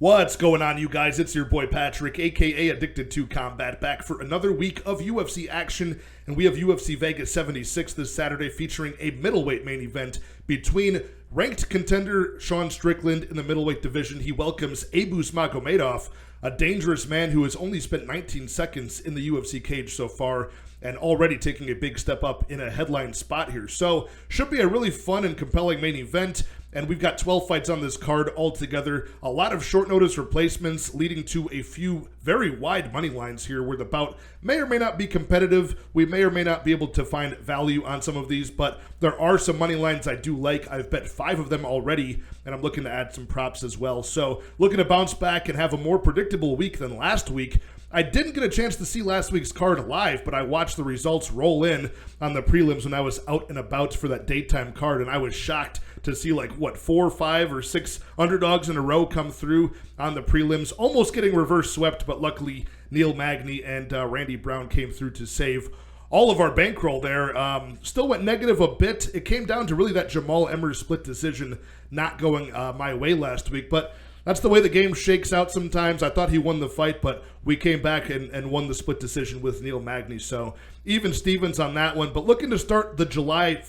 What's going on, you guys? It's your boy Patrick, aka Addicted to Combat, back for another week of UFC action, and we have UFC Vegas 76 this Saturday featuring a middleweight main event between ranked contender Sean Strickland in the middleweight division. He welcomes Abus Magomedov, a dangerous man who has only spent 19 seconds in the UFC cage so far and already taking a big step up in a headline spot here. So, should be a really fun and compelling main event. And we've got 12 fights on this card altogether. A lot of short notice replacements leading to a few very wide money lines here where the bout may or may not be competitive. We may or may not be able to find value on some of these, but there are some money lines I do like. I've bet 5 of them already, and I'm looking to add some props as well. So looking to bounce back and have a more predictable week than last week. I didn't get a chance to see last week's card live, but I watched the results roll in on the prelims when I was out and about for that daytime card, and I was shocked to see 4, 5, or 6 underdogs in a row come through on the prelims, almost getting reverse swept, but luckily Neil Magny and Randy Brown came through to save all of our bankroll there. Still went negative a bit. It came down to really that Jamal Emmer split decision not going my way last week, but that's the way the game shakes out sometimes. I thought he won the fight, but we came back and won the split decision with Neil Magny. So even Stevens on that one. But looking to start the July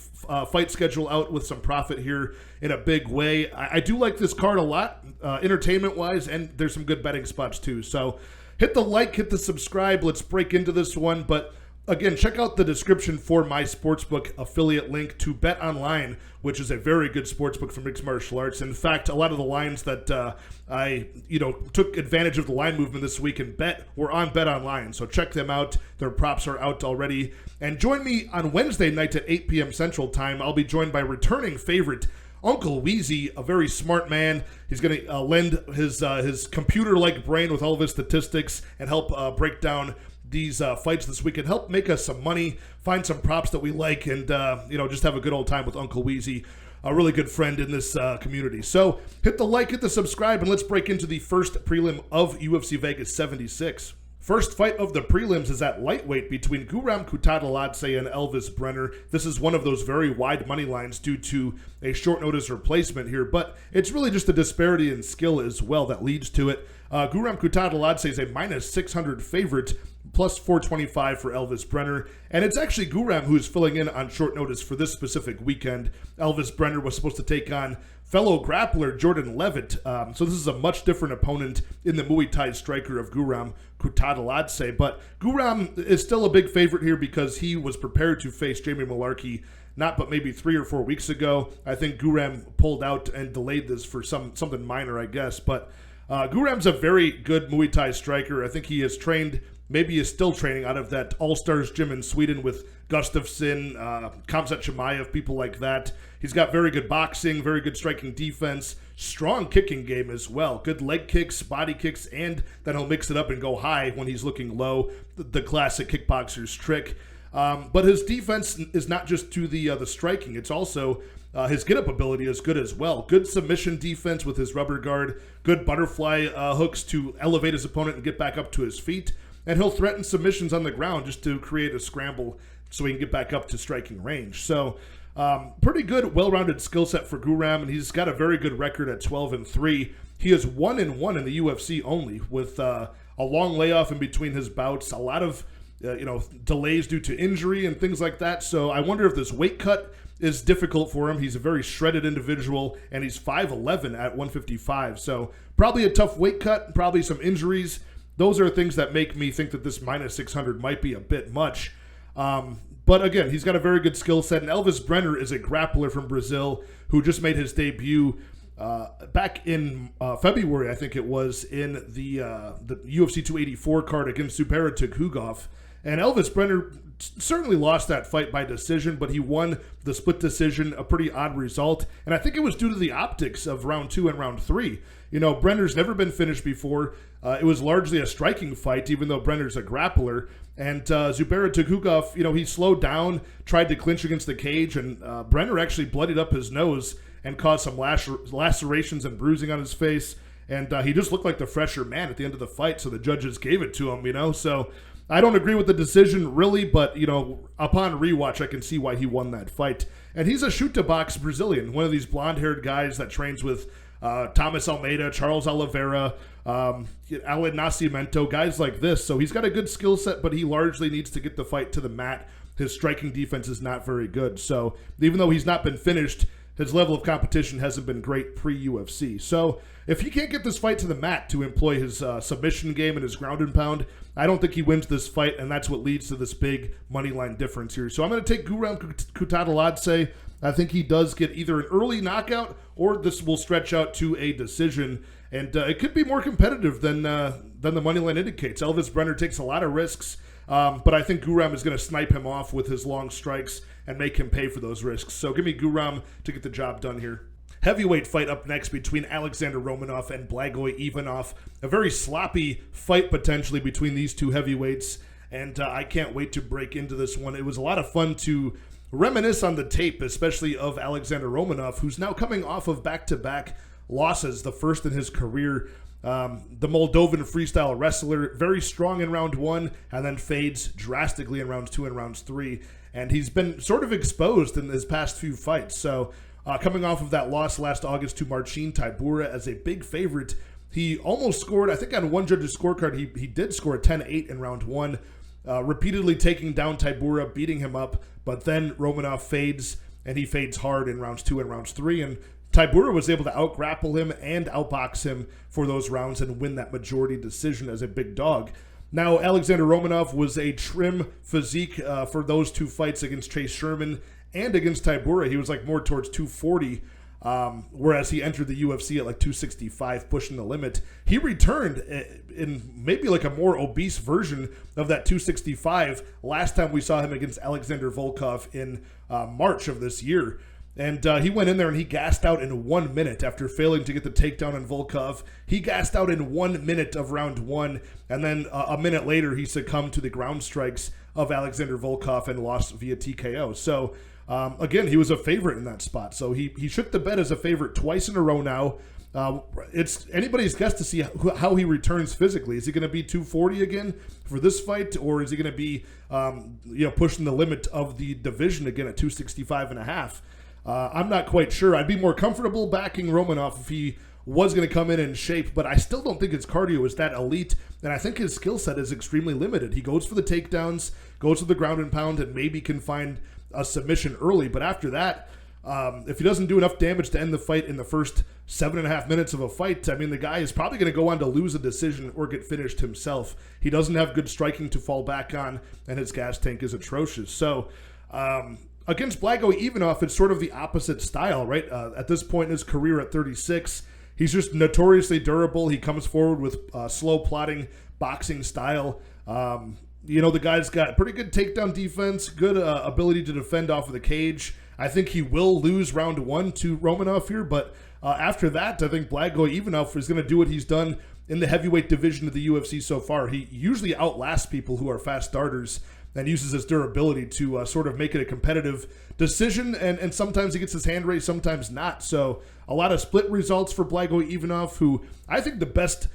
fight schedule out with some profit here in a big way. I do like this card a lot, entertainment-wise, and there's some good betting spots too. So hit the like, hit the subscribe. Let's break into this one. But again, check out the description for my sportsbook affiliate link to Bet Online, which is a very good sportsbook for mixed martial arts. In fact, a lot of the lines that I took advantage of the line movement this week and bet were on Bet Online. So check them out. Their props are out already. And join me on Wednesday night at 8 p.m. Central Time. I'll be joined by returning favorite Uncle Weezy, a very smart man. He's going to lend his computer-like brain with all of his statistics and help break down these fights this week and help make us some money, find some props that we like, and just have a good old time with Uncle Weezy, a really good friend in this community. So hit the like, hit the subscribe, and let's break into the first prelim of UFC Vegas 76. First fight of the prelims is at lightweight between Kutateladze and Elvis Brener. This is one of those very wide money lines due to a short notice replacement here, but it's really just a disparity in skill as well that leads to it. Kutateladze is a minus 600 favorite, plus 425 for Elvis Brener. And it's actually Guram who's filling in on short notice for this specific weekend. Elvis Brener was supposed to take on fellow grappler Jordan Levitt. So this is a much different opponent in the Muay Thai striker of Guram Kutateladze. But Guram is still a big favorite here because he was prepared to face Jamie Mullarkey but maybe 3 or 4 weeks ago. I think Guram pulled out and delayed this for something minor, I guess. But Guram's a very good Muay Thai striker. I think he has trained, maybe is still training out of that All-Stars gym in Sweden with Gustafsson, Khamzat Chimaev, people like that. He's got very good boxing, very good striking defense, strong kicking game as well. Good leg kicks, body kicks, and then he'll mix it up and go high when he's looking low, the classic kickboxer's trick. But his defense is not just to the striking, it's also his get-up ability is good as well. Good submission defense with his rubber guard, good butterfly hooks to elevate his opponent and get back up to his feet. And he'll threaten submissions on the ground just to create a scramble so he can get back up to striking range. So pretty good, well-rounded skill set for Guram, and he's got a very good record at 12-3. He is 1-1 in the UFC only, with a long layoff in between his bouts, a lot of delays due to injury and things like that. So I wonder if this weight cut is difficult for him. He's a very shredded individual, and he's 5'11 at 155. So probably a tough weight cut, probably some injuries. Those are things that make me think that this minus 600 might be a bit much. But again, he's got a very good skill set. And Elvis Brener is a grappler from Brazil who just made his debut back in February, I think it was, in the UFC 284 card against Zubaira Tukhugov. And Elvis Brener certainly lost that fight by decision, but he won the split decision, a pretty odd result. And I think it was due to the optics of round 2 and round 3. Brenner's never been finished before. It was largely a striking fight, even though Brenner's a grappler. And Zubaira Tukhugov, he slowed down, tried to clinch against the cage, and Brener actually bloodied up his nose and caused some lacerations and bruising on his face. And he just looked like the fresher man at the end of the fight, so the judges gave it to him, So I don't agree with the decision, really, but, upon rewatch, I can see why he won that fight. And he's a shoot-to-box Brazilian, one of these blonde-haired guys that trains with Thomas Almeida, Charles Oliveira, Alan Nascimento, guys like this. So he's got a good skill set, but he largely needs to get the fight to the mat. His striking defense is not very good. So even though he's not been finished, his level of competition hasn't been great pre-UFC. So if he can't get this fight to the mat to employ his submission game and his ground and pound, I don't think he wins this fight, and that's what leads to this big money line difference here. So I'm going to take Guram Kutateladze. I think he does get either an early knockout or this will stretch out to a decision. And it could be more competitive than the money line indicates. Elvis Brener takes a lot of risks, but I think Guram is going to snipe him off with his long strikes and make him pay for those risks. So give me Guram to get the job done here. Heavyweight fight up next between Alexander Romanov and Blagoy Ivanov. A very sloppy fight potentially between these two heavyweights, and I can't wait to break into this one. It was a lot of fun to reminisce on the tape, especially of Alexander Romanov, who's now coming off of back-to-back losses, the first in his career. The Moldovan freestyle wrestler, very strong in round 1 and then fades drastically in rounds 2 and rounds 3. And he's been sort of exposed in his past few fights. So coming off of that loss last August to Marcin Tybura as a big favorite, he almost scored, I think on one judge's scorecard, he did score a 10-8 in round 1, repeatedly taking down Tybura, beating him up. But then Romanov fades, and he fades hard in rounds 2 and rounds 3. And Tybura was able to out-grapple him and outbox him for those rounds and win that majority decision as a big dog. Now, Alexander Romanov was a trim physique for those two fights against Chase Sherman and against Tybura. He was like more towards 240, whereas he entered the UFC at like 265, pushing the limit. He returned in maybe like a more obese version of that 265 last time we saw him against Alexander Volkov in March of this year. And he went in there and he gassed out in 1 minute after failing to get the takedown on Volkov. He gassed out in 1 minute of round 1, and then a minute later he succumbed to the ground strikes of Alexander Volkov and lost via TKO. So, again, he was a favorite in that spot. So he shook the bed as a favorite twice in a row now. It's anybody's guess to see how he returns physically. Is he going to be 240 again for this fight, or is he going to be pushing the limit of the division again at 265 and a half? I'm not quite sure. I'd be more comfortable backing Romanov if he was going to come in shape, but I still don't think his cardio is that elite, and I think his skill set is extremely limited. He goes for the takedowns, goes for the ground and pound, and maybe can find a submission early, but after that, if he doesn't do enough damage to end the fight in the first 7.5 minutes of a fight, I mean, the guy is probably going to go on to lose a decision or get finished himself. He doesn't have good striking to fall back on, and his gas tank is atrocious. So, against Blagoy Ivanov, it's sort of the opposite style, right? At this point in his career at 36, he's just notoriously durable. He comes forward with slow plotting boxing style. The guy's got pretty good takedown defense, good ability to defend off of the cage. I think he will lose round 1 to Romanov here, but after that, I think Blagoy Ivanov is going to do what he's done in the heavyweight division of the UFC so far. He usually outlasts people who are fast starters and uses his durability to sort of make it a competitive decision, and sometimes he gets his hand raised, sometimes not. So a lot of split results for Blagoy Ivanov, who I think the best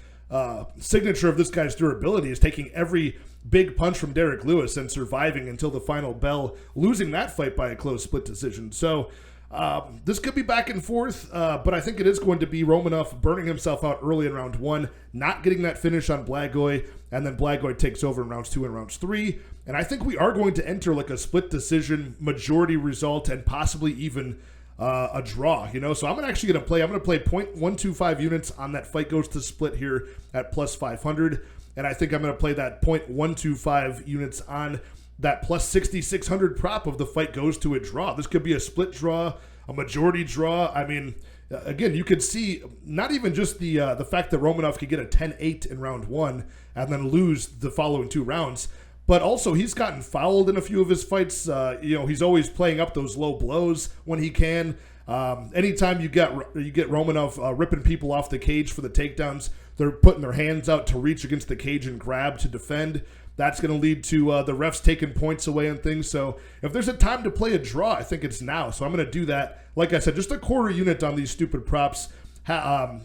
signature of this guy's durability is taking every big punch from Derek Lewis and surviving until the final bell, losing that fight by a close split decision. So this could be back and forth, but I think it is going to be Romanov burning himself out early in round 1, not getting that finish on Blagoy, and then Blagoy takes over in rounds 2 and rounds 3. And I think we are going to enter like a split decision majority result and possibly even a draw, So I'm actually going to play 0.125 units on that fight goes to split here at plus 500. And I think I'm going to play that 0.125 units on that plus 6,600 prop of the fight goes to a draw. This could be a split draw, a majority draw. I mean, again, you could see not even just the fact that Romanov could get a 10-8 in round 1 and then lose the following 2 rounds, but also he's gotten fouled in a few of his fights. He's always playing up those low blows when he can. Anytime you get Romanov ripping people off the cage for the takedowns, they're putting their hands out to reach against the cage and grab to defend. That's going to lead to the refs taking points away and things. So if there's a time to play a draw, I think it's now. So I'm going to do that. Like I said, just a quarter unit on these stupid props. An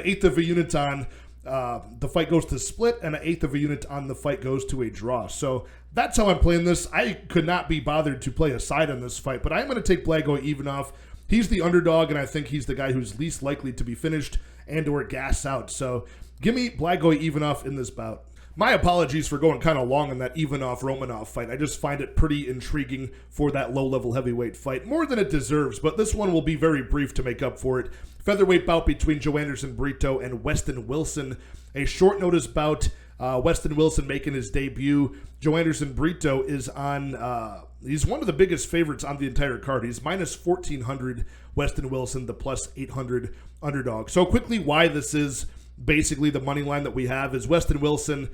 eighth of a unit on the fight goes to split, and an eighth of a unit on the fight goes to a draw. So that's how I'm playing this. I could not be bothered to play a side on this fight, but I'm going to take Blagoy Ivanov. he's the underdog, and I think he's the guy who's least likely to be finished and or gas out. So give me Blagoy Ivanov in this bout. My apologies for going kind of long on that Ivanov-Romanov fight. I just find it pretty intriguing for that low-level heavyweight fight, more than it deserves, but this one will be very brief to make up for it. Featherweight bout between Joe Anderson Brito and Weston Wilson. A short notice bout, Weston Wilson making his debut. Joe Anderson Brito is on, he's one of the biggest favorites on the entire card. He's minus 1,400, Weston Wilson, the plus 800 underdog. So quickly, why this is basically the money line that we have is Weston Wilson,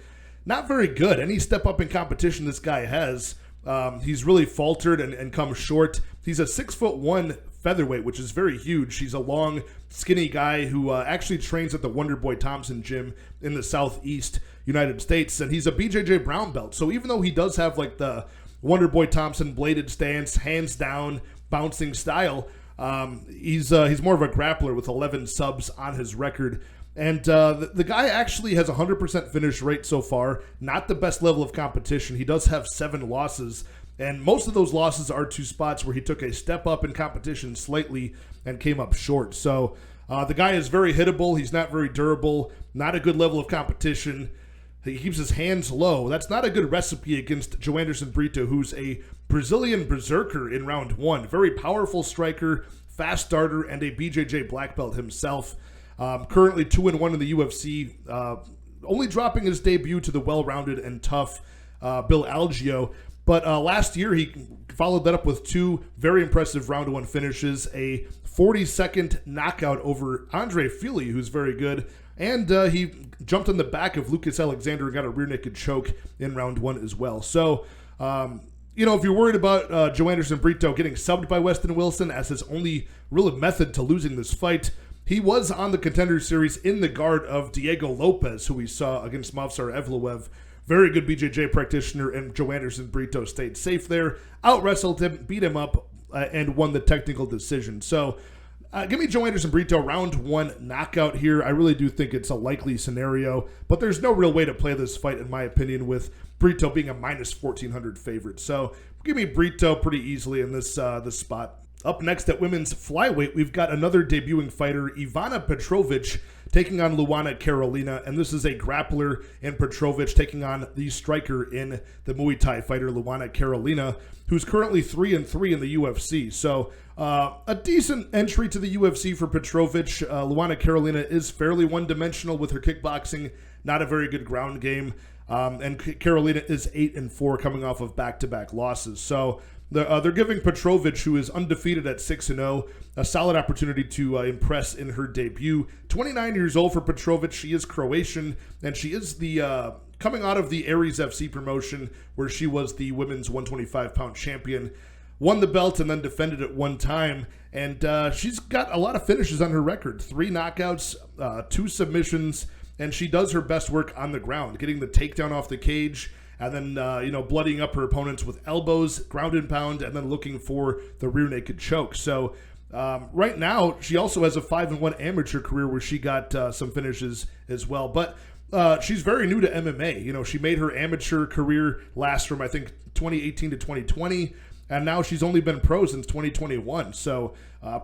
not very good. Any step up in competition this guy has, he's really faltered and come short. He's a 6'1" featherweight, which is very huge. He's a long, skinny guy who actually trains at the Wonderboy Thompson gym in the Southeast United States, and he's a BJJ brown belt. So even though he does have like the Wonderboy Thompson bladed stance, hands down, bouncing style, he's more of a grappler with 11 subs on his record. And the guy actually has a 100% finish rate so far. Not the best level of competition. He does have 7 losses, and most of those losses are to spots where he took a step up in competition slightly and came up short. So the guy is very hittable. He's not very durable. Not a good level of competition. He keeps his hands low. That's not a good recipe against Joe Anderson Brito, who's a Brazilian berserker in round 1. Very powerful striker, fast starter, and a BJJ black belt himself. Currently 2-1 in the UFC, only dropping his debut to the well-rounded and tough Bill Algeo. But last year, he followed that up with 2 very impressive round 1 finishes, a 40-second knockout over Andre Fili, who's very good, and he jumped on the back of Lucas Alexander and got a rear naked choke in round 1 as well. So, if you're worried about Joe Anderson Brito getting subbed by Weston Wilson as his only real method to losing this fight, he was on the Contender Series in the guard of Diego Lopez, who we saw against Movsar Evloev. Very good BJJ practitioner, and Joe Anderson Brito stayed safe there, out-wrestled him, beat him up, and won the technical decision. So give me Joe Anderson Brito, round 1 knockout here. I really do think it's a likely scenario, but there's no real way to play this fight, in my opinion, with Brito being a minus 1,400 favorite. So give me Brito pretty easily in this spot. Up next at women's flyweight, we've got another debuting fighter, Ivana Petrovic, taking on Luana Carolina, and this is a grappler in Petrovic taking on the striker in the Muay Thai fighter, Luana Carolina, who's currently 3-3 in the UFC. So a decent entry to the UFC for Petrovic. Luana Carolina is fairly one-dimensional with her kickboxing, not a very good ground game, and Carolina is 8-4 coming off of back-to-back losses. So they're giving Petrovic, who is undefeated at 6-0, a solid opportunity to impress in her debut. 29 years old for Petrovic. She is Croatian, and she is the coming out of the Aries FC promotion, where she was the women's 125-pound champion. Won the belt and then defended it one time, and she's got a lot of finishes on her record. 3 knockouts, 2 submissions, and she does her best work on the ground, getting the takedown off the cage, and then, bloodying up her opponents with elbows, ground and pound, and then looking for the rear naked choke. So right now, she also has a 5-1 amateur career where she got some finishes as well. But she's very new to MMA. She made her amateur career last from, I think, 2018 to 2020. And now she's only been pro since 2021. So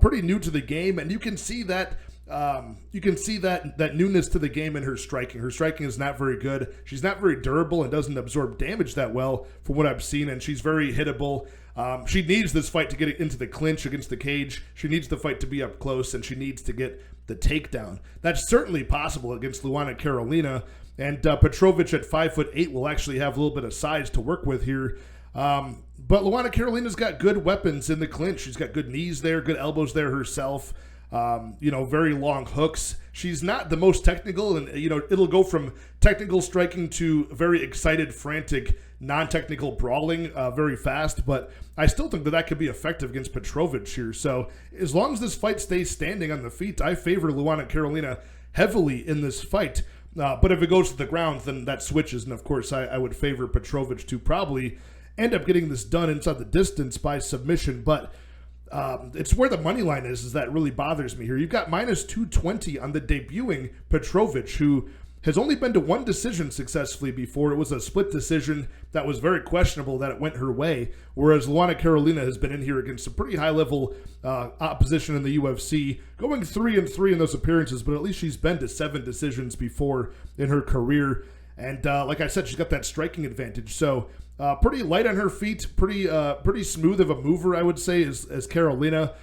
pretty new to the game. And you can see that that newness to the game in her striking. Her striking is not very good. She's not very durable and doesn't absorb damage that well from what I've seen, and she's very hittable. She needs this fight to get into the clinch against the cage. She needs the fight to be up close, and she needs to get the takedown. That's certainly possible against Luana Carolina, and Petrovic at 5'8" will actually have a little bit of size to work with here. But Luana Carolina's got good weapons in the clinch. She's got good knees there, good elbows there herself. Very long hooks. She's not the most technical, and it'll go from technical striking to very excited, frantic, non-technical brawling very fast, but I still think that could be effective against Petrovic here. So as long as this fight stays standing on the feet, I favor Luana Carolina heavily in this fight. But if it goes to the ground, then that switches, and of course I would favor Petrovic to probably end up getting this done inside the distance by submission, but it's where the money line is that really bothers me here. You've got minus 220 on the debuting Petrovic, who has only been to one decision successfully before. It was a split decision that was very questionable that it went her way, whereas Luana Carolina has been in here against some pretty high-level opposition in the UFC, going 3-3 in those appearances, but at least she's been to 7 decisions before in her career. And like I said, she's got that striking advantage. So pretty light on her feet, pretty smooth of a mover, I would say, as Carolina.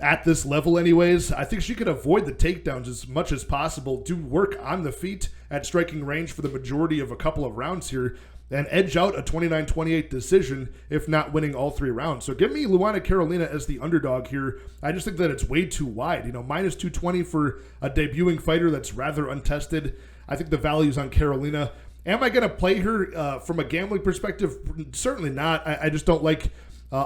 At this level anyways, I think she could avoid the takedowns as much as possible, do work on the feet at striking range for the majority of a couple of rounds here, and edge out a 29-28 decision, if not winning all 3 rounds. So give me Luana Carolina as the underdog here. I just think that it's way too wide. Minus 220 for a debuting fighter that's rather untested. I think the value's on Carolina. Am I going to play her from a gambling perspective? Certainly not. I just don't like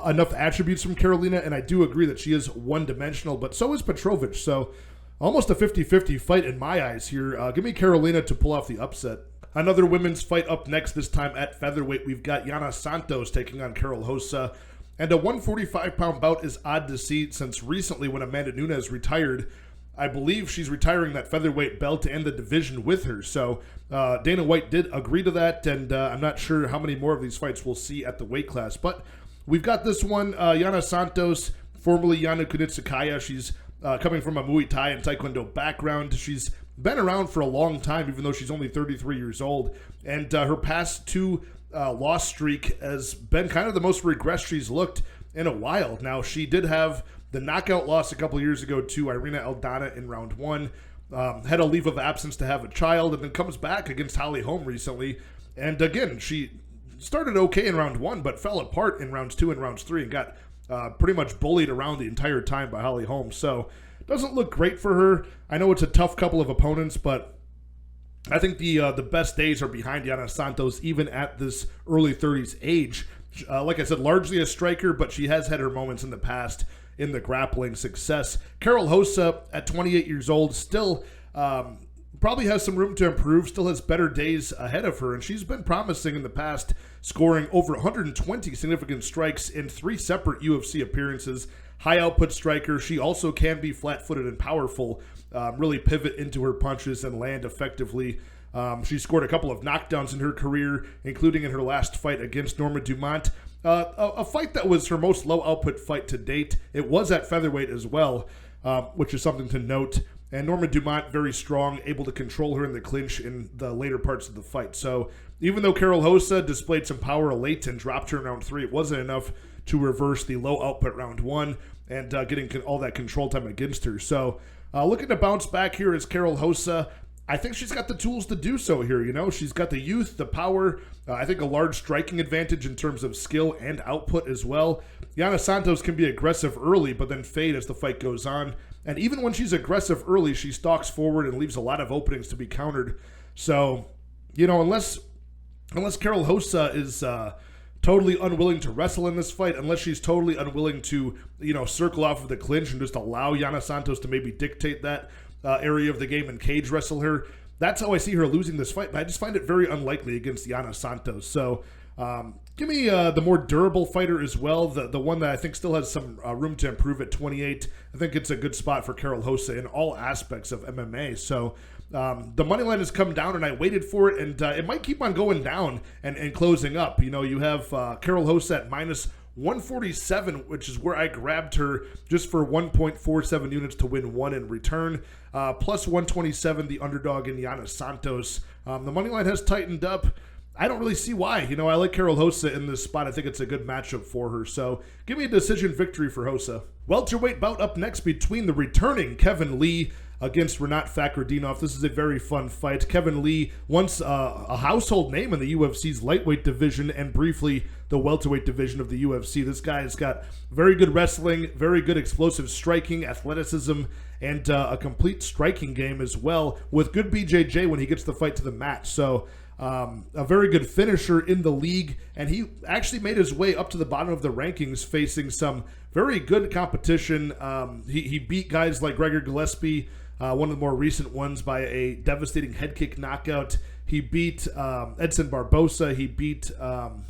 enough attributes from Carolina, and I do agree that she is one-dimensional, but so is Petrovic. So almost a 50-50 fight in my eyes here. Give me Carolina to pull off the upset. Another women's fight up next, this time at featherweight. We've got Yana Santos taking on Karol Rosa. And a 145-pound bout is odd to see, since recently when Amanda Nunes retired, I believe she's retiring that featherweight belt and the division with her. So Dana White did agree to that, and I'm not sure how many more of these fights we'll see at the weight class. But we've got this one, Yana Santos, formerly Yana Kunitskaya. She's coming from a Muay Thai and Taekwondo background. She's been around for a long time, even though she's only 33 years old. And her past 2 loss streak has been kind of the most regressed she's looked in a while. Now, she did have the knockout loss a couple years ago to Irina Aldana in round 1. Had a leave of absence to have a child, and then comes back against Holly Holm recently. And again, she started okay in round 1, but fell apart in rounds 2 and rounds 3 and got pretty much bullied around the entire time by Holly Holm. So doesn't look great for her. I know it's a tough couple of opponents, but I think the best days are behind Yana Santos, even at this early 30s age. Like I said, largely a striker, but she has had her moments in the past in the grappling success. Karol Rosa, at 28 years old, still probably has some room to improve, still has better days ahead of her, and she's been promising in the past, scoring over 120 significant strikes in 3 separate UFC appearances. High output striker. She also can be flat-footed and powerful, really pivot into her punches and land effectively. She scored a couple of knockdowns in her career, including in her last fight against Norma Dumont. A fight that was her most low-output fight to date. It was at featherweight as well, which is something to note. And Norma Dumont, very strong, able to control her in the clinch in the later parts of the fight. So even though Karol Rosa displayed some power late and dropped her in round 3, it wasn't enough to reverse the low output round 1 and getting all that control time against her. So looking to bounce back here is Karol Rosa. I think she's got the tools to do so here. She's got the youth, the power, I think a large striking advantage in terms of skill and output as well. Yana Santos can be aggressive early, but then fade as the fight goes on. And even when she's aggressive early, she stalks forward and leaves a lot of openings to be countered. So, unless Karol Rosa is totally unwilling to wrestle in this fight, unless she's totally unwilling to, circle off of the clinch and just allow Yana Santos to maybe dictate that area of the game and cage wrestle her, that's how I see her losing this fight. But I just find it very unlikely against Yana Santos. So give me the more durable fighter as well, the one that I think still has some room to improve at 28. I think it's a good spot for Karol Rosa in all aspects of MMA. So the money line has come down, and I waited for it, and it might keep on going down and closing up. You have Karol Rosa at minus 147, which is where I grabbed her just for 1.47 units to win 1 in return. Plus 127, the underdog in Yana Santos. The money line has tightened up. I don't really see why. I like Karol Rosa in this spot. I think it's a good matchup for her. So give me a decision victory for Rosa. Welterweight bout up next between the returning Kevin Lee against Rinat Fakrehtdinov. This is a very fun fight. Kevin Lee, once a household name in the UFC's lightweight division and briefly the welterweight division of the UFC. This guy has got very good wrestling, very good explosive striking, athleticism, and a complete striking game as well, with good BJJ when he gets the fight to the mat. So a very good finisher in the league, and he actually made his way up to the bottom of the rankings facing some very good competition. He beat guys like Gregor Gillespie, one of the more recent ones, by a devastating head kick knockout. He beat Edson Barbosa. He beat,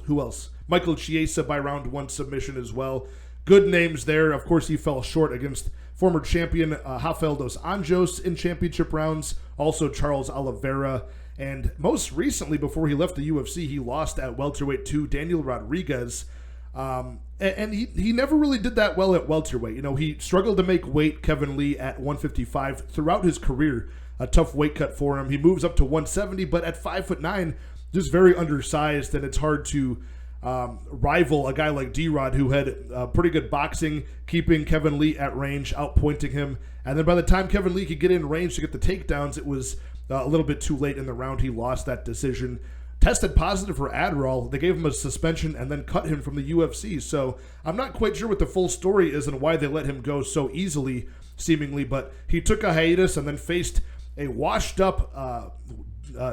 who else? Michael Chiesa by round 1 submission as well. Good names there. Of course, he fell short against former champion Rafael dos Anjos in championship rounds, also Charles Oliveira, and most recently, before he left the UFC, he lost at welterweight to Daniel Rodriguez. And he never really did that well at welterweight. You know, he struggled to make weight, Kevin Lee, at 155 throughout his career. A tough weight cut for him. He moves up to 170, but at 5'9", just very undersized, and it's hard to rival a guy like D-Rod, who had pretty good boxing, keeping Kevin Lee at range, outpointing him. And then by the time Kevin Lee could get in range to get the takedowns, it was a little bit too late in the round. He lost that decision. Tested positive for Adderall. They gave him a suspension and then cut him from the UFC. So I'm not quite sure what the full story is and why they let him go so easily, seemingly. But he took a hiatus and then faced a washed-up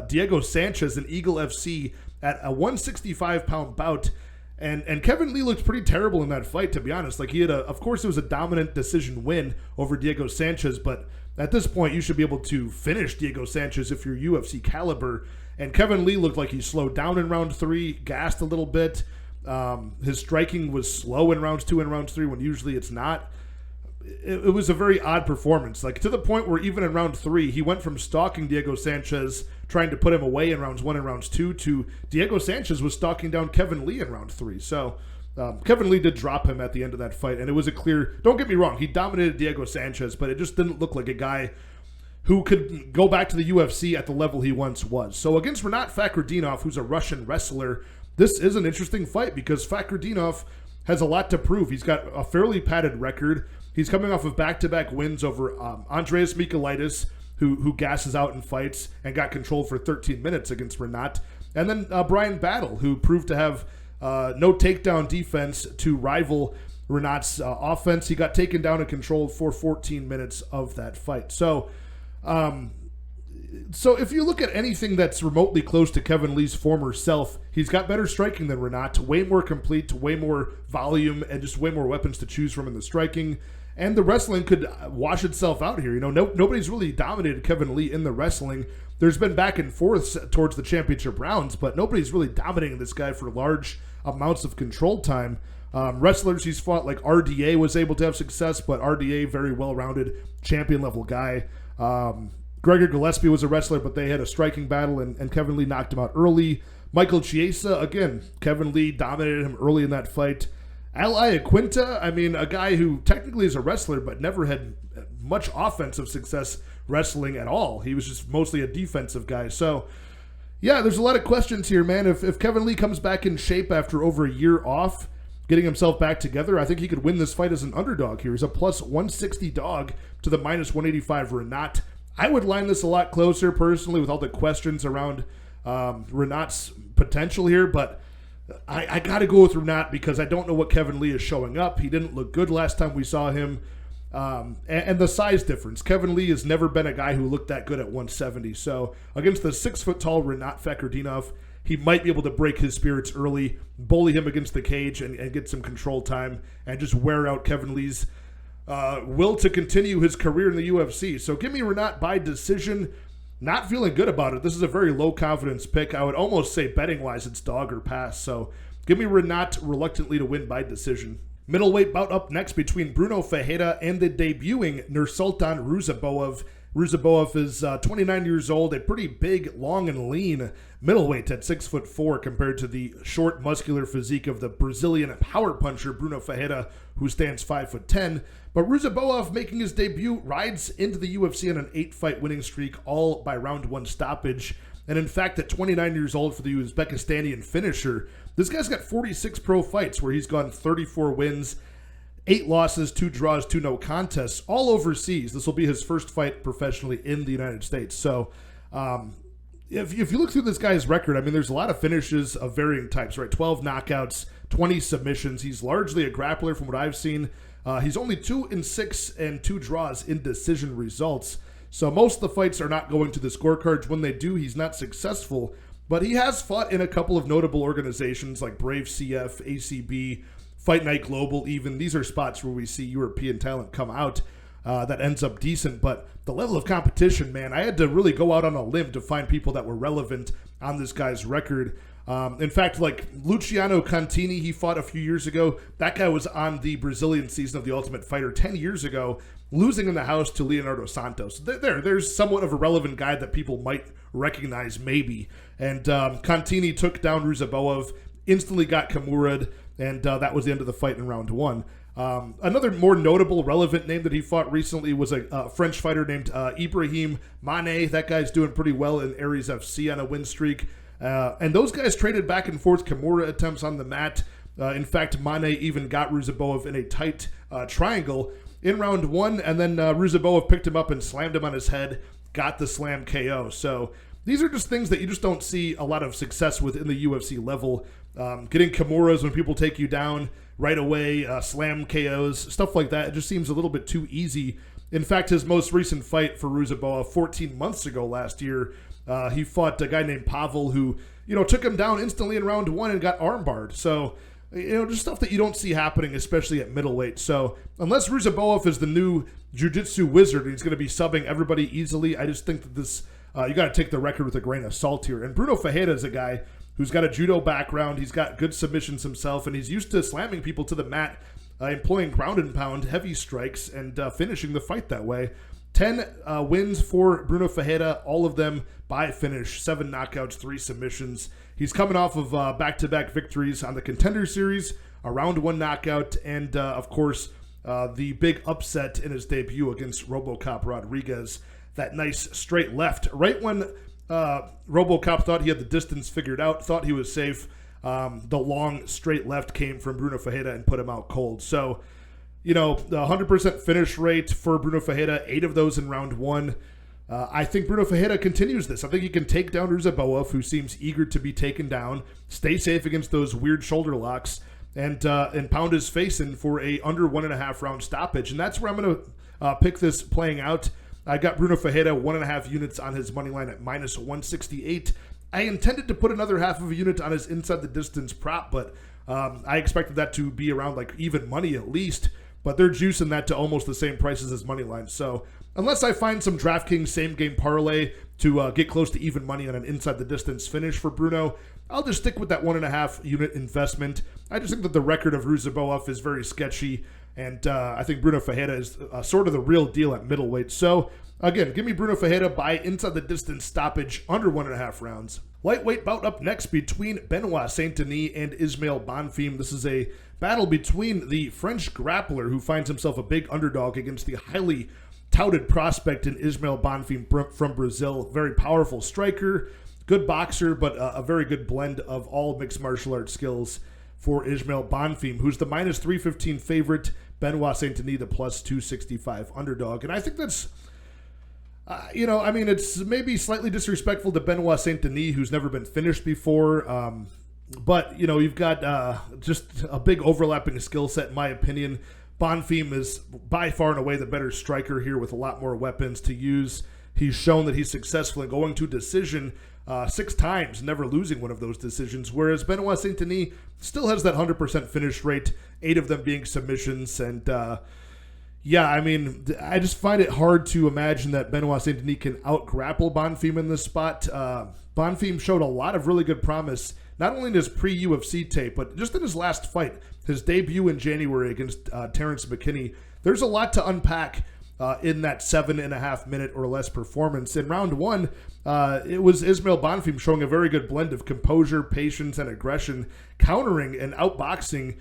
Diego Sanchez in Eagle FC at a 165-pound bout. And Kevin Lee looked pretty terrible in that fight, to be honest. Like, he had of course, it was a dominant decision win over Diego Sanchez, but at this point, you should be able to finish Diego Sanchez if you're UFC caliber. And Kevin Lee looked like he slowed down in round 3, gassed a little bit. His striking was slow in rounds 2 and rounds 3 when usually it's not. It was a very odd performance, like to the point where even in round 3, he went from stalking Diego Sanchez, trying to put him away in rounds 1 and rounds 2, to Diego Sanchez was stalking down Kevin Lee in round 3. So Kevin Lee did drop him at the end of that fight, and it was a clear, don't get me wrong, he dominated Diego Sanchez, but it just didn't look like a guy who could go back to the UFC at the level he once was. So against Rinat Fakrehtdinov, who's a Russian wrestler, this is an interesting fight because Fakrehtdinov has a lot to prove. He's got a fairly padded record. He's coming off of back-to-back wins over Andreas Michailidis, who gasses out in fights and got controlled for 13 minutes against Rinat. And then Brian Battle, who proved to have no takedown defense to rival Rinat's offense. He got taken down and controlled for 14 minutes of that fight. So if you look at anything that's remotely close to Kevin Lee's former self, he's got better striking than Rinat, way more complete, way more volume, and just way more weapons to choose from in the striking. And the wrestling could wash itself out here. You know, nobody's really dominated Kevin Lee in the wrestling. There's been back and forth towards the championship rounds, but nobody's really dominating this guy for large amounts of control time. Wrestlers he's fought, like RDA, was able to have success, but RDA, very well-rounded champion-level guy. Gregor Gillespie was a wrestler, but they had a striking battle, and Kevin Lee knocked him out early. Michael Chiesa, again, Kevin Lee dominated him early in that fight. Al Iaquinta, I mean, a guy who technically is a wrestler, but never had much offensive success wrestling at all. He was just mostly a defensive guy. So, yeah, there's a lot of questions here, man. If Kevin Lee comes back in shape after over a year off, getting himself back together, I think he could win this fight as an underdog here. He's a plus 160 dog to the minus 185 Rinat. I would line this a lot closer, personally, with all the questions around Rinat's potential here, but I got to go with Rinat because I don't know what Kevin Lee is showing up. He didn't look good last time we saw him. And the size difference. Kevin Lee has never been a guy who looked that good at 170. So against the 6-foot-tall Rinat Fakrehtdinov, he might be able to break his spirits early, bully him against the cage, and get some control time, and just wear out Kevin Lee's will to continue his career in the UFC. So give me Rinat by decision. Not feeling good about it. This is a very low-confidence pick. I would almost say betting-wise it's dog or pass. So give me Rinat reluctantly to win by decision. Middleweight bout up next between Bruno Ferreira and the debuting Nursultan Ruziboev. Ruziboev is 29 years old, a pretty big, long, and lean middleweight at 6'4" compared to the short, muscular physique of the Brazilian power puncher Bruno Ferreira, who stands 5'10". But Ruziboev, making his debut, rides into the UFC on an 8-fight winning streak, all by round 1 stoppage. And in fact, at 29 years old for the Uzbekistanian finisher, this guy's got 46 pro fights where he's gone 34 wins, 8 losses, 2 draws, 2 no contests, all overseas. This will be his first fight professionally in the United States. So if you look through this guy's record, I mean, there's a lot of finishes of varying types, right? 12 knockouts, 20 submissions. He's largely a grappler from what I've seen. He's only 2-6 and 2 draws in decision results. So most of the fights are not going to the scorecards. When they do, he's not successful. But he has fought in a couple of notable organizations like Brave CF, ACB, Fight Night Global even. These are spots where we see European talent come out that ends up decent. But the level of competition, man, I had to really go out on a limb to find people that were relevant on this guy's record. In fact, like Luciano Contini, he fought a few years ago. That guy was on the Brazilian season of The Ultimate Fighter 10 years ago, losing in the house to Leonardo Santos. There's somewhat of a relevant guy that people might recognize, maybe. And Contini took down Ruziboev, instantly got Kimura'd, and that was the end of the fight in round 1. Another more notable, relevant name that he fought recently was a French fighter named Ibrahim Mane. That guy's doing pretty well in Aries FC on a win streak. And those guys traded back and forth Kimura attempts on the mat. In fact, Mane even got Ruziboev in a tight triangle in round 1, and then Ruziboev picked him up and slammed him on his head, got the slam KO. So these are just things that you just don't see a lot of success with in the UFC level. Getting Kimuras when people take you down right away, slam KOs, stuff like that. It just seems a little bit too easy. In fact, his most recent fight for Ruziboev 14 months ago last year, he fought a guy named Pavel who, took him down instantly in round 1 and got armbarred. So, just stuff that you don't see happening, especially at middleweight. So, unless Ruziboev is the new jiu-jitsu wizard and he's going to be subbing everybody easily, I just think that this, you got to take the record with a grain of salt here. And Bruno Ferreira is a guy who's got a judo background. He's got good submissions himself, and he's used to slamming people to the mat, employing ground and pound, heavy strikes, and finishing the fight that way. 10 wins for Bruno Ferreira, all of them by finish, 7 knockouts, 3 submissions. He's coming off of back-to-back victories on the Contender Series, a round 1 knockout, and of course, the big upset in his debut against RoboCop Rodriguez. That nice straight left. Right when RoboCop thought he had the distance figured out, thought he was safe, the long straight left came from Bruno Ferreira and put him out cold. So, the 100% finish rate for Bruno Ferreira, 8 of those in round 1. I think Bruno Ferreira continues this. I think he can take down Ruziboev, who seems eager to be taken down, stay safe against those weird shoulder locks, and pound his face in for a under 1.5 round stoppage. And that's where I'm going to pick this playing out. I got Bruno Ferreira 1.5 units on his money line at minus 168. I intended to put another half of a unit on his inside the distance prop, but I expected that to be around like even money at least. But they're juicing that to almost the same price as his money line. So unless I find some DraftKings same game parlay to get close to even money on an inside the distance finish for Bruno, I'll just stick with that 1.5 unit investment. I just think that the record of Ruziboev is very sketchy, and I think Bruno Ferreira is sort of the real deal at middleweight. So again, give me Bruno Ferreira by inside the distance stoppage under 1.5 rounds. Lightweight bout up next between Benoit Saint-Denis and Ismail Bonfim. This is a battle between the French grappler who finds himself a big underdog against the highly touted prospect in Ismail Bonfim from Brazil. Very powerful striker, good boxer, but a very good blend of all mixed martial arts skills for Ismail Bonfim, who's the minus 315 favorite, Benoit Saint-Denis the plus 265 underdog. And I think that's it's maybe slightly disrespectful to Benoit Saint-Denis, who's never been finished before. But, you've got just a big overlapping skill set, in my opinion. Bonfim is by far and away the better striker here with a lot more weapons to use. He's shown that he's successful in going to decision 6 times, never losing one of those decisions, whereas Benoit Saint-Denis still has that 100% finish rate, 8 of them being submissions, and I just find it hard to imagine that Benoit Saint-Denis can out-grapple Bonfim in this spot. Bonfim showed a lot of really good promise, not only in his pre-UFC tape, but just in his last fight, his debut in January against Terrence McKinney. There's a lot to unpack in that 7.5 minute or less performance. In round 1, it was Ismail Bonfim showing a very good blend of composure, patience, and aggression, countering and outboxing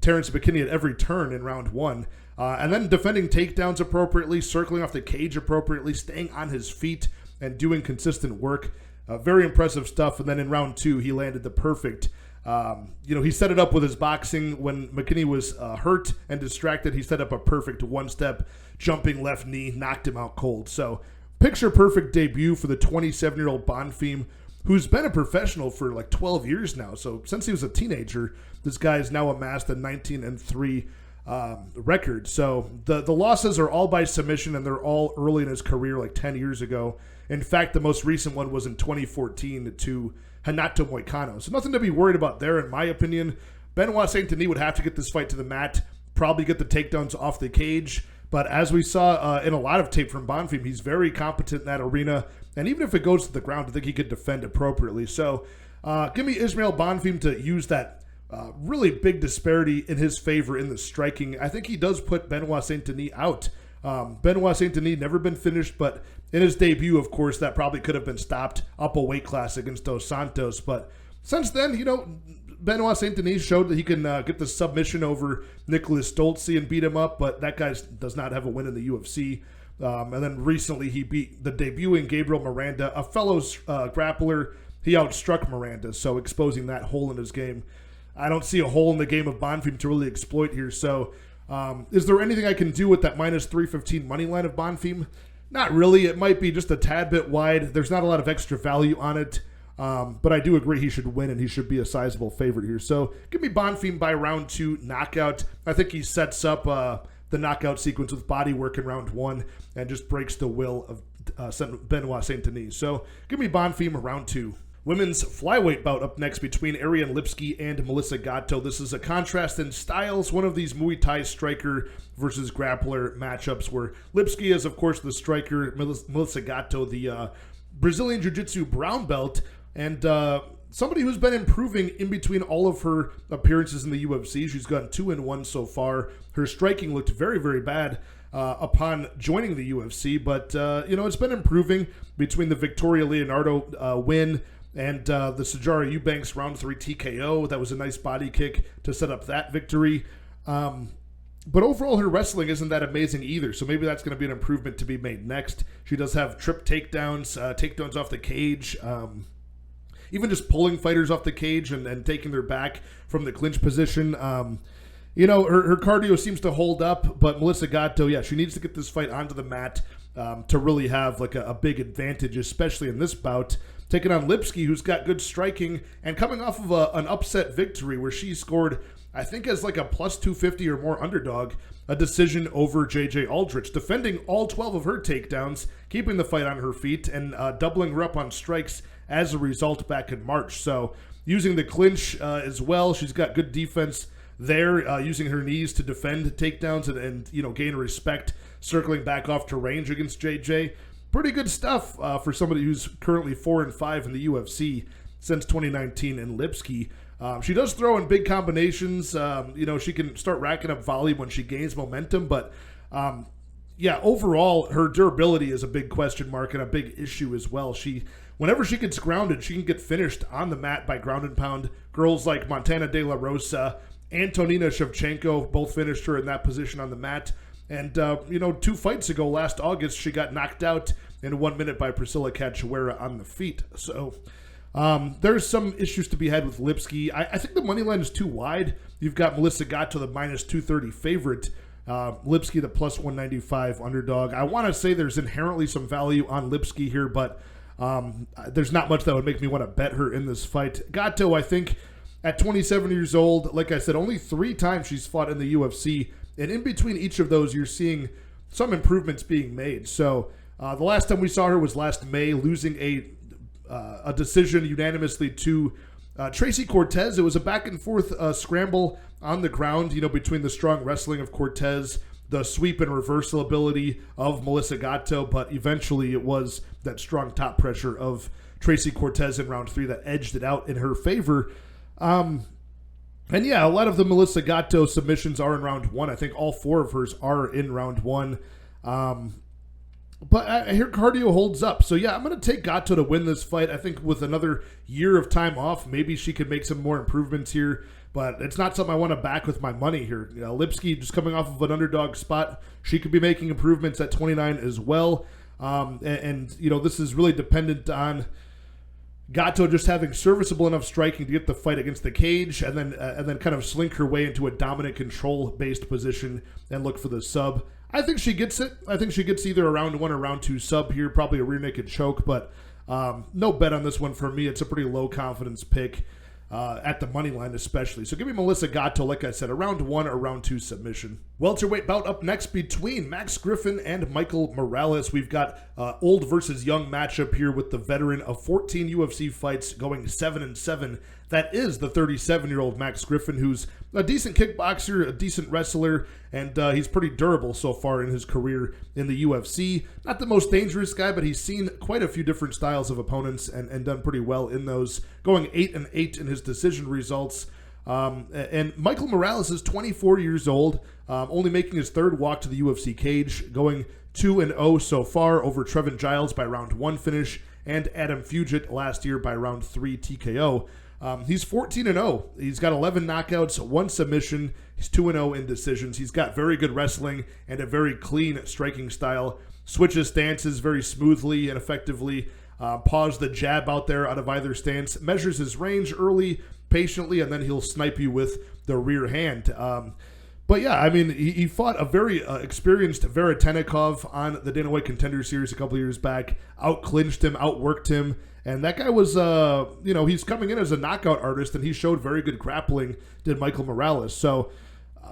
Terrence McKinney at every turn in round 1. And then defending takedowns appropriately, circling off the cage appropriately, staying on his feet, and doing consistent work. Very impressive stuff. And then in round 2, he landed the perfect. He set it up with his boxing. When McKinney was hurt and distracted, he set up a perfect one-step jumping left knee, knocked him out cold. So picture-perfect debut for the 27-year-old Bonfim, who's been a professional for like 12 years now. So since he was a teenager, this guy has now amassed a 19-3 record. So the losses are all by submission, and they're all early in his career, like 10 years ago. In fact, the most recent one was in 2014 to Renato Moicano. So nothing to be worried about there, in my opinion. Benoit Saint-Denis would have to get this fight to the mat, probably get the takedowns off the cage. But as we saw in a lot of tape from Bonfim, he's very competent in that arena. And even if it goes to the ground, I think he could defend appropriately. So Give me Ismail Bonfim to use that really big disparity in his favor in the striking. I think he does put Benoit Saint-Denis out. Benoit Saint-Denis never been finished, but in his debut, of course, that probably could have been stopped up a weight class against Dos Santos. But since then, Benoit Saint-Denis showed that he can get the submission over Nicholas Stolze and beat him up, but that guy does not have a win in the UFC. And then recently he beat the debuting Gabriel Miranda, a fellow grappler. He outstruck Miranda, so exposing that hole in his game. I don't see a hole in the game of Bonfim to really exploit here. So is there anything I can do with that minus 315 money line of Bonfim? Not really. It might be just a tad bit wide. There's not a lot of extra value on it. But I do agree he should win, and he should be a sizable favorite here. So give me Bonfim by round 2 knockout. I think he sets up the knockout sequence with body work in round 1 and just breaks the will of Benoit Saint-Denis. So give me Bonfim round 2. Women's flyweight bout up next between Ariane Lipski and Melissa Gatto. This is a contrast in styles, one of these Muay Thai striker versus grappler matchups where Lipski is, of course, the striker, Melissa Gatto, the Brazilian Jiu-Jitsu brown belt, and somebody who's been improving in between all of her appearances in the UFC. She's gone 2-1 so far. Her striking looked very, very bad upon joining the UFC, but it's been improving between the Victoria Leonardo win and the Sijara Eubanks round 3 TKO. That was a nice body kick to set up that victory. But overall, her wrestling isn't that amazing either, so maybe that's going to be an improvement to be made next. She does have trip takedowns, takedowns off the cage, even just pulling fighters off the cage and taking their back from the clinch position. Her cardio seems to hold up, but Melissa Gatto, she needs to get this fight onto the mat to really have like a big advantage, especially in this bout. Taking on Lipski, who's got good striking, and coming off of an upset victory where she scored, I think, as like a plus 250 or more underdog, a decision over J.J. Aldrich, defending all 12 of her takedowns, keeping the fight on her feet, and doubling her up on strikes as a result back in March. So using the clinch as well, she's got good defense there, using her knees to defend takedowns and gain respect, circling back off to range against J.J. Pretty good stuff for somebody who's currently 4-5 in the UFC since 2019 in Lipski. She does throw in big combinations. She can start racking up volume when she gains momentum, but overall, her durability is a big question mark and a big issue as well. Whenever she gets grounded, she can get finished on the mat by ground and pound. Girls like Montana De La Rosa, Antonina Shevchenko both finished her in that position on the mat. And, 2 fights ago, last August, she got knocked out in 1 minute by Priscilla Cachoeira on the feet. So there's some issues to be had with Lipski. I think the money line is too wide. You've got Melissa Gatto, the minus 230 favorite. Lipski, the plus 195 underdog. I want to say there's inherently some value on Lipski here, but there's not much that would make me want to bet her in this fight. Gatto, I think, at 27 years old, like I said, only 3 times she's fought in the UFC. And in between each of those, you're seeing some improvements being made. So the last time we saw her was last May, losing a decision unanimously to Tracy Cortez. It was a back-and-forth scramble on the ground, between the strong wrestling of Cortez, the sweep and reversal ability of Melissa Gatto, but eventually it was that strong top pressure of Tracy Cortez in round 3 that edged it out in her favor. A lot of the Melissa Gatto submissions are in round 1. I think all 4 of hers are in round 1. But her cardio holds up. So, I'm going to take Gatto to win this fight. I think with another year of time off, maybe she could make some more improvements here. But it's not something I want to back with my money here. Lipski just coming off of an underdog spot. She could be making improvements at 29 as well. This is really dependent on Gatto just having serviceable enough striking to get the fight against the cage and then kind of slink her way into a dominant control-based position and look for the sub. I think she gets it. I think she gets either a round 1 or round 2 sub here, probably a rear naked choke, but no bet on this one for me. It's a pretty low confidence pick at the money line especially. So give me Melissa Gatto, like I said, a round 1 or round 2 submission. Welterweight bout up next between Max Griffin and Michael Morales. We've got old versus young matchup here with the veteran of 14 UFC fights going 7-7. that is the 37-year-old Max Griffin, who's a decent kickboxer, a decent wrestler, and he's pretty durable so far in his career in the UFC. Not the most dangerous guy, but he's seen quite a few different styles of opponents and done pretty well in those, going 8-8 in his decision results. And Michael Morales is 24 years old, only making his third walk to the UFC cage, going 2-0 so far over Trevin Giles by round 1 finish and Adam Fugit last year by round 3 TKO. He's 14-0. He's got 11 knockouts, 1 submission. He's 2-0 in decisions. He's got very good wrestling and a very clean striking style. Switches stances very smoothly and effectively. Paws the jab out there out of either stance. Measures his range early, patiently, and then he'll snipe you with the rear hand. But yeah, I mean, he fought a very experienced Veretennikov on the Dana White Contender Series a couple years back. Out-clinched him, outworked him. And that guy was, he's coming in as a knockout artist, and he showed very good grappling, did Michael Morales. So,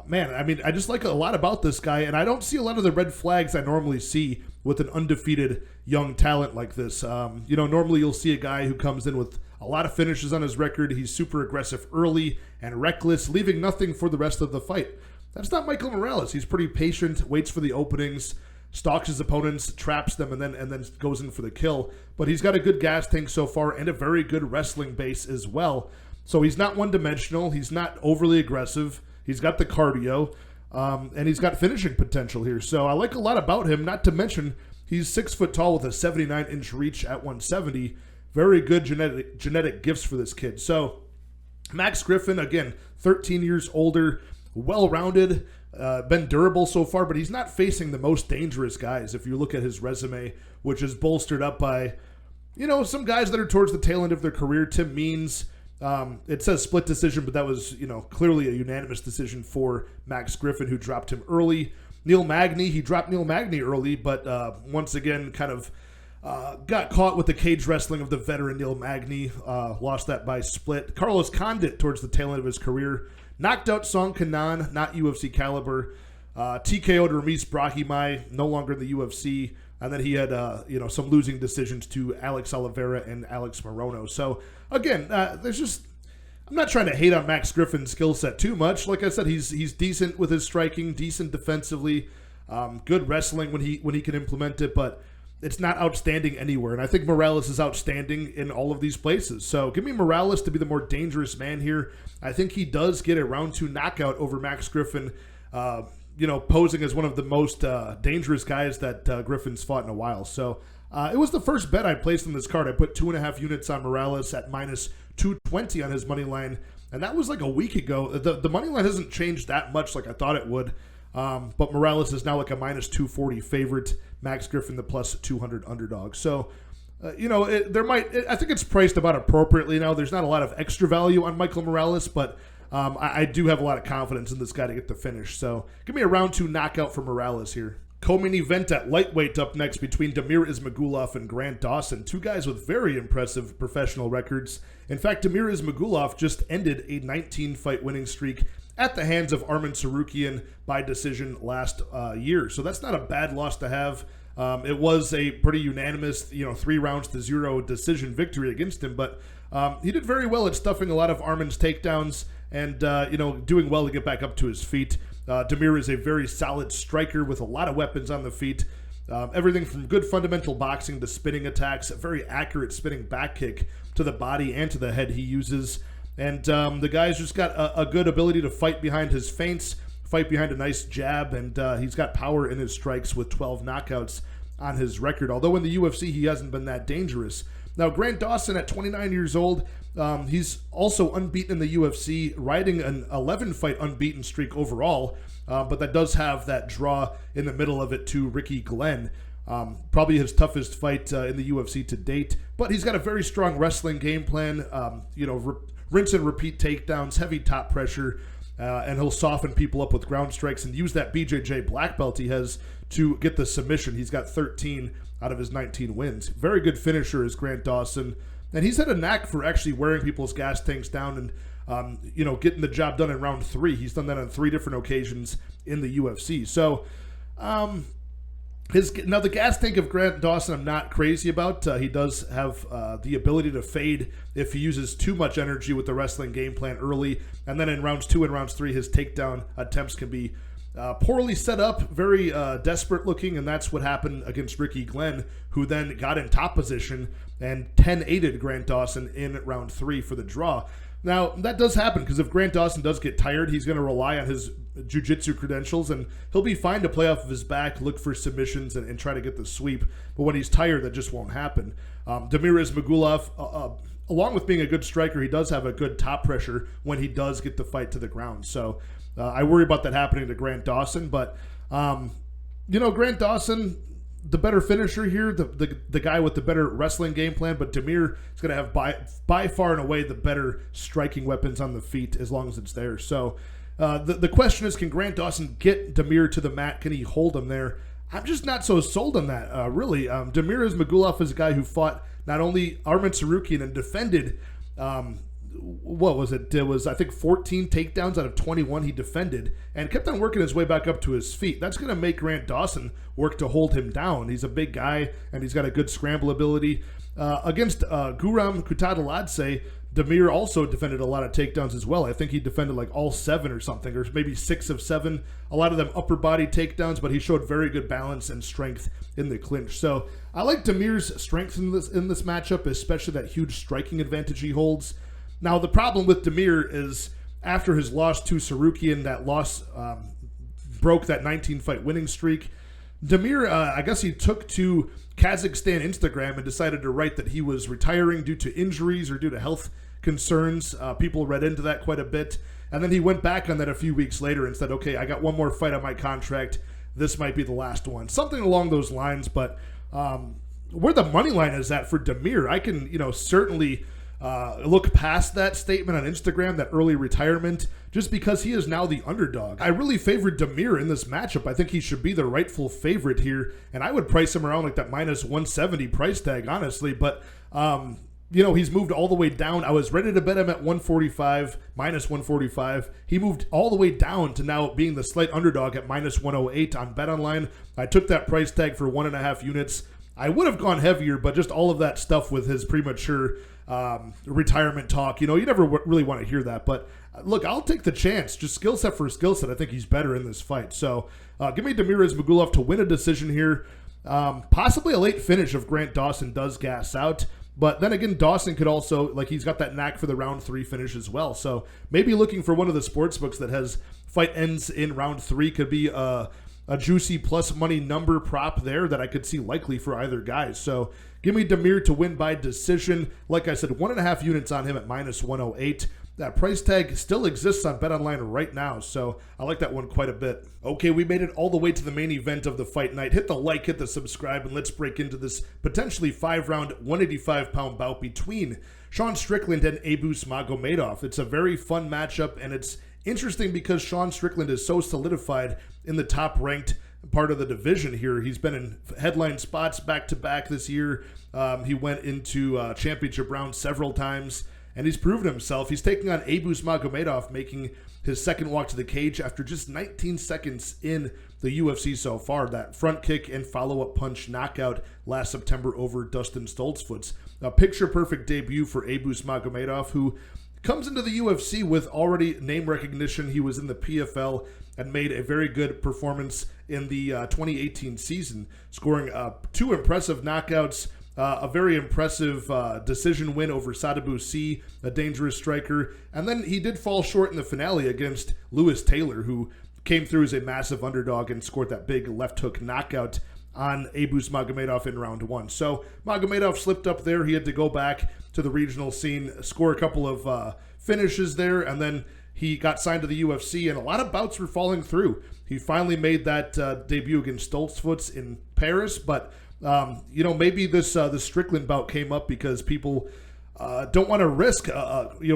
man, I mean, I just like a lot about this guy, and I don't see a lot of the red flags I normally see with an undefeated young talent like this. Normally you'll see a guy who comes in with a lot of finishes on his record. He's super aggressive early and reckless, leaving nothing for the rest of the fight. That's not Michael Morales. He's pretty patient, waits for the openings, stalks his opponents, traps them, and then goes in for the kill. But he's got a good gas tank so far and a very good wrestling base as well. So he's not one-dimensional. He's not overly aggressive. He's got the cardio, and he's got finishing potential here. So I like a lot about him, not to mention he's 6 foot tall with a 79-inch reach at 170. Very good genetic gifts for this kid. So Max Griffin, again, 13 years older, well-rounded, been durable so far, but he's not facing the most dangerous guys if you look at his resume, which is bolstered up by, some guys that are towards the tail end of their career. Tim Means, it says split decision, but that was, clearly a unanimous decision for Max Griffin, who dropped him early. Neil Magny, he dropped Neil Magny early, but once again kind of got caught with the cage wrestling of the veteran Neil Magny, lost that by split. Carlos Condit towards the tail end of his career. Knocked out Song Kanan, not UFC caliber. TKO'd Ramis Brahimaj, no longer in the UFC. And then he had, some losing decisions to Alex Oliveira and Alex Morono. So, again, I'm not trying to hate on Max Griffin's skill set too much. Like I said, he's decent with his striking, decent defensively, good wrestling when he can implement it, but it's not outstanding anywhere. And I think Morales is outstanding in all of these places. So give me Morales to be the more dangerous man here. I think he does get a round 2 knockout over Max Griffin, posing as one of the most dangerous guys that Griffin's fought in a while. So it was the first bet I placed on this card. I put 2.5 units on Morales at minus 220 on his money line. And that was like a week ago. The money line hasn't changed that much like I thought it would. But Morales is now like a minus 240 favorite. Max Griffin, the plus 200 underdog. So, I think it's priced about appropriately now. There's not a lot of extra value on Michael Morales, but I do have a lot of confidence in this guy to get the finish. So, give me a round 2 knockout for Morales here. Co-main event at lightweight up next between Damir Ismagulov and Grant Dawson, 2 guys with very impressive professional records. In fact, Damir Ismagulov just ended a 19-fight winning streak at the hands of Arman Tsarukyan by decision last year. So that's not a bad loss to have. It was a pretty unanimous, 3-0 decision victory against him, but he did very well at stuffing a lot of Arman's takedowns and, doing well to get back up to his feet. Damir is a very solid striker with a lot of weapons on the feet. Everything from good fundamental boxing to spinning attacks, a very accurate spinning back kick to the body and to the head he uses. And the guy's just got a good ability to fight behind his feints, fight behind a nice jab, and he's got power in his strikes with 12 knockouts on his record. Although in the UFC, he hasn't been that dangerous. Now, Grant Dawson at 29 years old, he's also unbeaten in the UFC, riding an 11-fight unbeaten streak overall, but that does have that draw in the middle of it to Ricky Glenn. Probably his toughest fight in the UFC to date, but he's got a very strong wrestling game plan, rinse and repeat takedowns, heavy top pressure, and he'll soften people up with ground strikes and use that BJJ black belt he has to get the submission. He's got 13 out of his 19 wins. Very good finisher is Grant Dawson, and he's had a knack for actually wearing people's gas tanks down and getting the job done in round 3. He's done that on 3 different occasions in the UFC. So Now, the gas tank of Grant Dawson I'm not crazy about. He does have the ability to fade if he uses too much energy with the wrestling game plan early. And then in rounds 2 and rounds 3, his takedown attempts can be poorly set up, very desperate looking, and that's what happened against Ricky Glenn, who then got in top position and 10-8'd Grant Dawson in round 3 for the draw. Now, that does happen because if Grant Dawson does get tired, he's going to rely on his jiu-jitsu credentials, and he'll be fine to play off of his back, look for submissions, and try to get the sweep. But when he's tired, that just won't happen. Damir Ismagulov, along with being a good striker, he does have a good top pressure when he does get the fight to the ground. So I worry about that happening to Grant Dawson. But, Grant Dawson, the better finisher here, the guy with the better wrestling game plan, but Damir is going to have by far and away the better striking weapons on the feet as long as it's there. So the question is, can Grant Dawson get Damir to the mat? Can he hold him there? I'm just not so sold on that, really. Damir Ismagulov is a guy who fought not only Arman Tsarukyan and defended what was it? It was, I think, 14 takedowns out of 21 he defended and kept on working his way back up to his feet. That's going to make Grant Dawson work to hold him down. He's a big guy, and he's got a good scramble ability. Against Guram Kutateladze, Damir also defended a lot of takedowns as well. I think he defended like all 7 or something, or maybe 6 of 7. A lot of them upper body takedowns, but he showed very good balance and strength in the clinch. So I like Damir's strength in this matchup, especially that huge striking advantage he holds. Now, the problem with Damir is after his loss to Tsarukyan, that loss broke that 19-fight winning streak. Damir, I guess he took to Kazakhstan Instagram and decided to write that he was retiring due to injuries or due to health concerns. People read into that quite a bit. And then he went back on that a few weeks later and said, okay, I got one more fight on my contract. This might be the last one. Something along those lines. But where the money line is at for Damir, I can, certainly look past that statement on Instagram, that early retirement, just because he is now the underdog. I really favored Damir in this matchup. I think he should be the rightful favorite here, and I would price him around like that minus 170 price tag, honestly. But, he's moved all the way down. I was ready to bet him at 145, minus 145. He moved all the way down to now being the slight underdog at minus 108 on BetOnline. I took that price tag for 1.5 units. I would have gone heavier, but just all of that stuff with his premature retirement talk, you never really want to hear that. But look, I'll take the chance. Just skill set for skill set, I think he's better in this fight. So give me Damir Ismagulov to win a decision here. Possibly a late finish if Grant Dawson does gas out. But then again, Dawson could also, he's got that knack for the round 3 finish as well. So maybe looking for one of the sports books that has fight ends in round 3 could be a juicy plus money number prop there that I could see likely for either guy. So give me Damir to win by decision. Like I said, 1.5 units on him at minus 108. That price tag still exists on BetOnline right now, so I like that one quite a bit. Okay, we made it all the way to the main event of the fight night. Hit the like, hit the subscribe, and let's break into this potentially 5-round, 185-pound bout between Sean Strickland and Abus Magomedov. It's a very fun matchup, and it's interesting because Sean Strickland is so solidified in the top-ranked part of the division here. He's been in headline spots back-to-back this year. He went into championship rounds several times, and he's proven himself. He's taking on Abus Magomedov, making his second walk to the cage after just 19 seconds in the UFC so far. That front kick and follow-up punch knockout last September over Dustin Stoltzfus. A picture-perfect debut for Abus Magomedov, who comes into the UFC with already name recognition. He was in the PFL and made a very good performance in the 2018 season, scoring 2 impressive knockouts, a very impressive decision win over Sadabusi, a dangerous striker. And then he did fall short in the finale against Lewis Taylor, who came through as a massive underdog and scored that big left hook knockout on Abus Magomedov in round 1. So Magomedov slipped up there. He had to go back to the regional scene, score a couple of finishes there, and then he got signed to the UFC, and a lot of bouts were falling through. He finally made that debut against Stoltzfus in Paris, but maybe this Strickland bout came up because people don't want to risk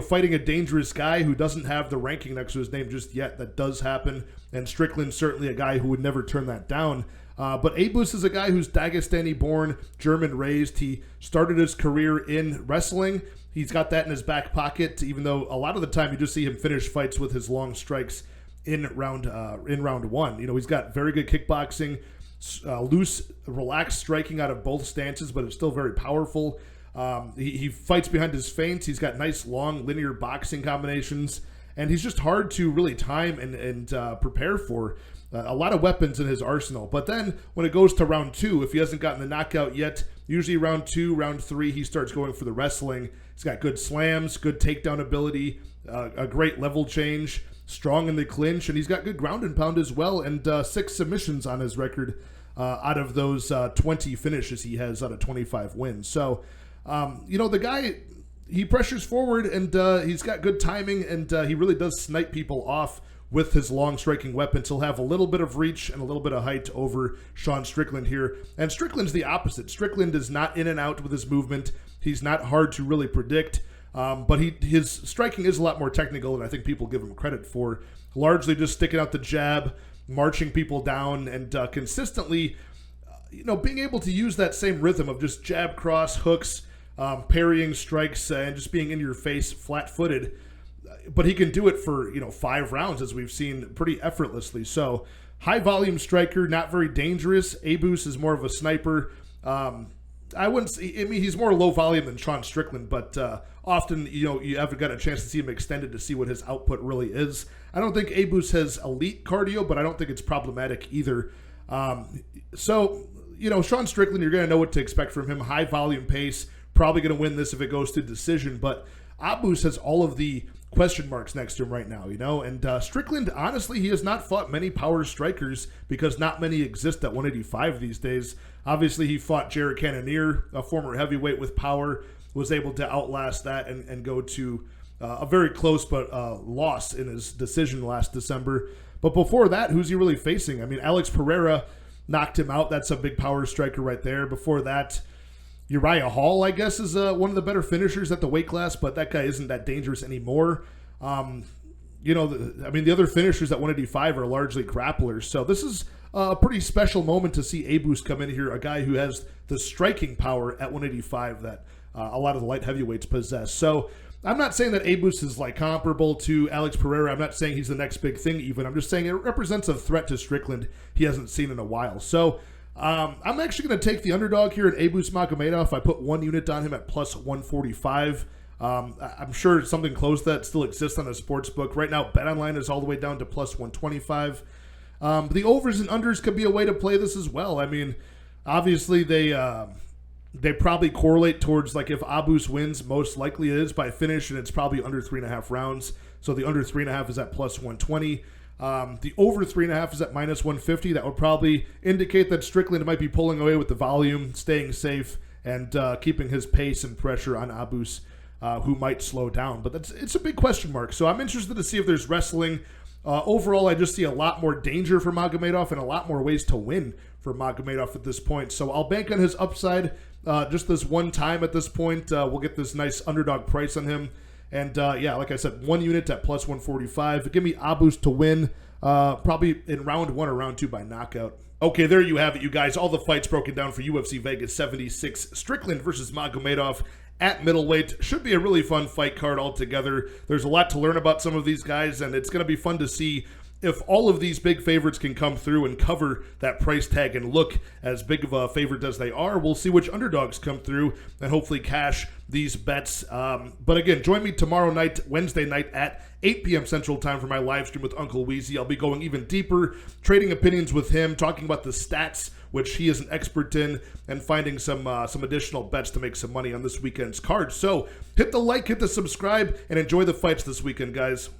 fighting a dangerous guy who doesn't have the ranking next to his name just yet. That does happen, and Strickland's certainly a guy who would never turn that down. But Abus is a guy who's Dagestani-born, German-raised. He started his career in wrestling. He's got that in his back pocket, even though a lot of the time you just see him finish fights with his long strikes in round 1. He's got very good kickboxing. loose, relaxed striking out of both stances, but it's still very powerful. He fights behind his feints. He's got nice, long, linear boxing combinations, and he's just hard to really time and prepare for. A lot of weapons in his arsenal. But then when it goes to round 2, if he hasn't gotten the knockout yet, usually round 2, round 3, he starts going for the wrestling. He's got good slams, good takedown ability, a great level change, strong in the clinch, and he's got good ground and pound as well, and 6 submissions on his record out of those 20 finishes he has out of 25 wins. So, the guy, he pressures forward, and he's got good timing, and he really does snipe people off with his long striking weapons. He'll have a little bit of reach and a little bit of height over Sean Strickland here. And Strickland's the opposite. Strickland is not in and out with his movement. He's not hard to really predict. But his striking is a lot more technical than I think people give him credit for. Largely just sticking out the jab, marching people down, and consistently, being able to use that same rhythm of just jab, cross, hooks, parrying strikes, and just being in your face flat-footed. But he can do it for 5 rounds, as we've seen, pretty effortlessly. So high volume striker, not very dangerous. Abus is more of a sniper. I wouldn't say, he's more low volume than Sean Strickland, but often you haven't got a chance to see him extended to see what his output really is. I don't think Abus has elite cardio, but I don't think it's problematic either. So Sean Strickland, you're going to know what to expect from him. High volume pace, probably going to win this if it goes to decision. But Abus has all of the question marks next to him right now, and Strickland, honestly, he has not fought many power strikers because not many exist at 185 these days. Obviously, he fought Jared Cannonier, a former heavyweight with power, was able to outlast that and go to a very close but loss in his decision last December. But before that, who's he really facing? Alex Ferreira knocked him out. That's a big power striker right there. Before that, Uriah Hall, I guess, is one of the better finishers at the weight class, but that guy isn't that dangerous anymore. The other finishers at 185 are largely grapplers. So this is a pretty special moment to see Abus come in here, a guy who has the striking power at 185 that a lot of the light heavyweights possess. So I'm not saying that Abus is comparable to Alex Pereira. I'm not saying he's the next big thing even. I'm just saying it represents a threat to Strickland he hasn't seen in a while. So I'm actually going to take the underdog here at Abus Magomedov. I put 1 unit on him at plus 145. I'm sure something close to that still exists on the sports book. Right now, BetOnline is all the way down to plus 125. The overs and unders could be a way to play this as well. Obviously, they probably correlate towards, if Abus wins, most likely it is by finish, and it's probably under 3.5 rounds. So the under 3.5 is at plus 120. The over 3.5 is at minus 150. That would probably indicate that Strickland might be pulling away with the volume, staying safe, and keeping his pace and pressure on Abus, who might slow down. But it's a big question mark. So I'm interested to see if there's wrestling. Overall, I just see a lot more danger for Magomedov and a lot more ways to win for Magomedov at this point. So I'll bank on his upside just this one time at this point. We'll get this nice underdog price on him. And, like I said, 1 unit at plus 145. Give me Abus to win, probably in round 1 or round 2 by knockout. Okay, there you have it, you guys. All the fights broken down for UFC Vegas 76. Strickland versus Magomedov at middleweight. Should be a really fun fight card altogether. There's a lot to learn about some of these guys, and it's going to be fun to see if all of these big favorites can come through and cover that price tag and look as big of a favorite as they are. We'll see which underdogs come through and hopefully cash these bets. But again, join me tomorrow night, Wednesday night at 8 p.m. Central Time for my live stream with Uncle Weezy. I'll be going even deeper, trading opinions with him, talking about the stats, which he is an expert in, and finding some additional bets to make some money on this weekend's card. So hit the like, hit the subscribe, and enjoy the fights this weekend, guys.